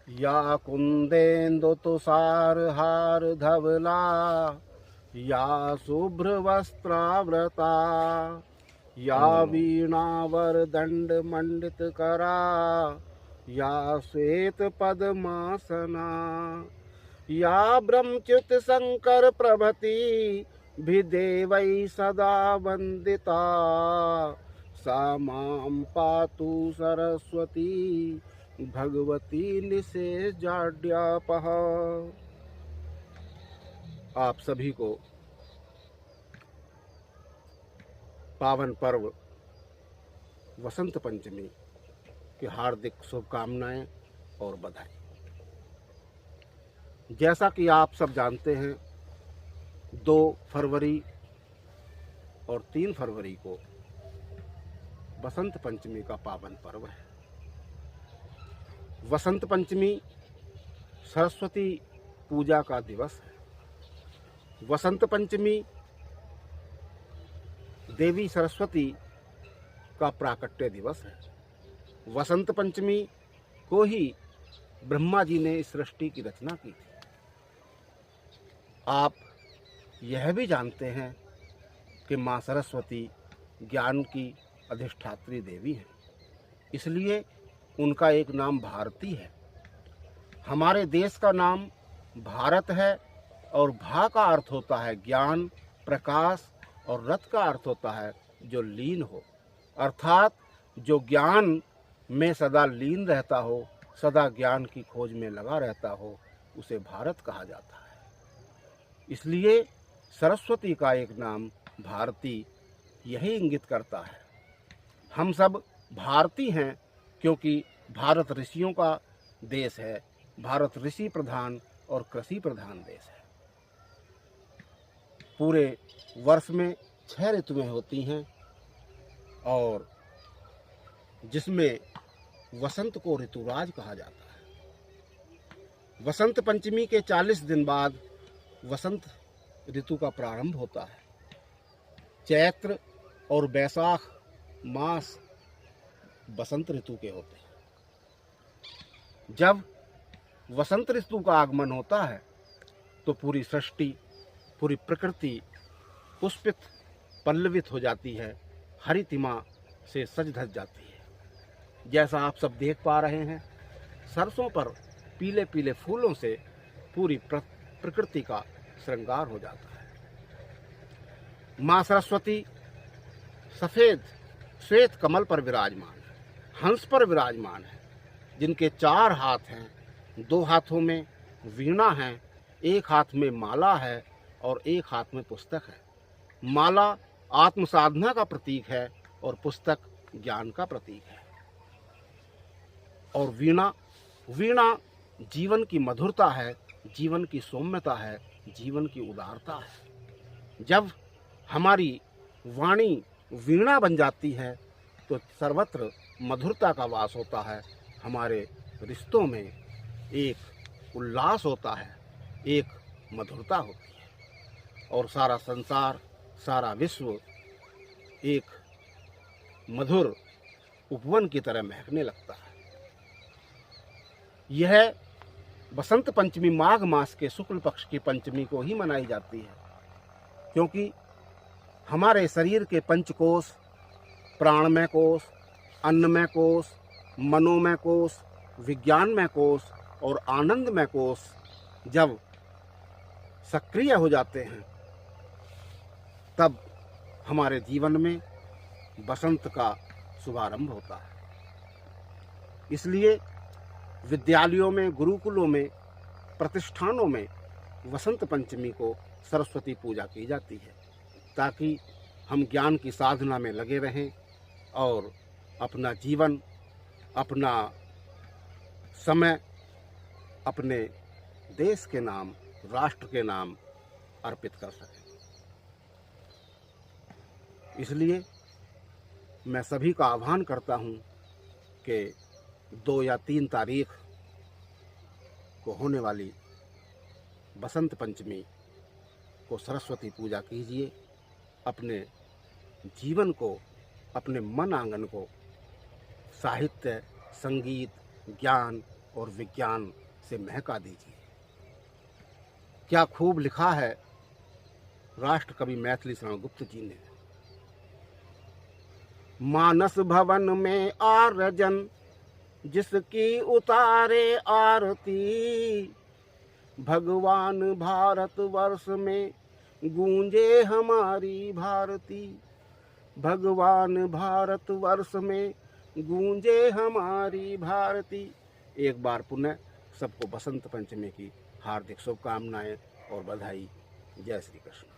या कुन्देन्दुतुषारहार धवला या शुभ्रवस्त्रावृता या वीणावरदण्डमण्डितकरा या श्वेतपद्मासना या ब्रह्मच्युतशङ्कर प्रभृति भिदेवै सदा वन्दिता सा मां पातु सरस्वती भगवती निषेधाढ्यापः। आप सभी को पावन पर्व वसंत पंचमी की हार्दिक शुभकामनाएं और बधाई। जैसा कि आप सब जानते हैं, 2 फरवरी और 3 फरवरी को वसंत पंचमी का पावन पर्व है। वसंत पंचमी सरस्वती पूजा का दिवस है। वसंत पंचमी देवी सरस्वती का प्राकट्य दिवस है। वसंत पंचमी को ही ब्रह्मा जी ने इस सृष्टि की रचना की थी। आप यह भी जानते हैं कि माँ सरस्वती ज्ञान की अधिष्ठात्री देवी है, इसलिए उनका एक नाम भारती है। हमारे देश का नाम भारत है और भा का अर्थ होता है ज्ञान, प्रकाश, और रथ का अर्थ होता है जो लीन हो, अर्थात जो ज्ञान में सदा लीन रहता हो, सदा ज्ञान की खोज में लगा रहता हो, उसे भारत कहा जाता है। इसलिए सरस्वती का एक नाम भारती यही इंगित करता है। हम सब भारती हैं क्योंकि भारत ऋषियों का देश है। भारत ऋषि प्रधान और कृषि प्रधान देश है। पूरे वर्ष में 6 ऋतुएं होती हैं और जिसमें वसंत को ऋतुराज कहा जाता है। वसंत पंचमी के 40 दिन बाद वसंत ऋतु का प्रारंभ होता है। चैत्र और बैसाख मास वसंत ऋतु के होते हैं। जब वसंत ऋतु का आगमन होता है तो पूरी सृष्टि, पूरी प्रकृति पुष्पित पल्लवित हो जाती है, हरितिमा से सज धज जाती है। जैसा आप सब देख पा रहे हैं, सरसों पर पीले पीले फूलों से पूरी प्रकृति का श्रृंगार हो जाता है। माँ सरस्वती सफ़ेद श्वेत कमल पर विराजमान है, हंस पर विराजमान है, जिनके 4 हाथ हैं। 2 हाथों में वीणा है, 1 हाथ में माला है और 1 हाथ में पुस्तक है। माला आत्म साधना का प्रतीक है और पुस्तक ज्ञान का प्रतीक है। और वीणा जीवन की मधुरता है, जीवन की सौम्यता है, जीवन की उदारता है। जब हमारी वाणी वीणा बन जाती है तो सर्वत्र मधुरता का वास होता है। हमारे रिश्तों में एक उल्लास होता है, एक मधुरता होती है और सारा संसार, सारा विश्व एक मधुर उपवन की तरह महकने लगता है। यह बसंत पंचमी माघ मास के शुक्ल पक्ष की पंचमी को ही मनाई जाती है, क्योंकि हमारे शरीर के पंचकोश, प्राणमय कोश, अन्नमय कोश, मनोमय कोश, विज्ञानमय कोश और आनंदमय कोश जब सक्रिय हो जाते हैं, तब हमारे जीवन में बसंत का शुभारंभ होता है। इसलिए विद्यालयों में, गुरुकुलों में, प्रतिष्ठानों में वसंत पंचमी को सरस्वती पूजा की जाती है, ताकि हम ज्ञान की साधना में लगे रहें और अपना जीवन, अपना समय अपने देश के नाम, राष्ट्र के नाम अर्पित कर सकें। इसलिए मैं सभी का आह्वान करता हूं कि 2 या 3 तारीख को होने वाली बसंत पंचमी को सरस्वती पूजा कीजिए। अपने जीवन को, अपने मन आंगन को साहित्य, संगीत, ज्ञान और विज्ञान से महका दीजिए। क्या खूब लिखा है राष्ट्र कवि मैथिली शरण गुप्त जी ने। मानस भवन में आर्यजन जिसकी उतारे आरती, भगवान भारत वर्ष में गूंजे हमारी भारती। भगवान भारत वर्ष में गूंजे हमारी भारती। एक बार पुनः सबको बसंत पंचमी की हार्दिक शुभकामनाएं और बधाई। जय श्री कृष्ण।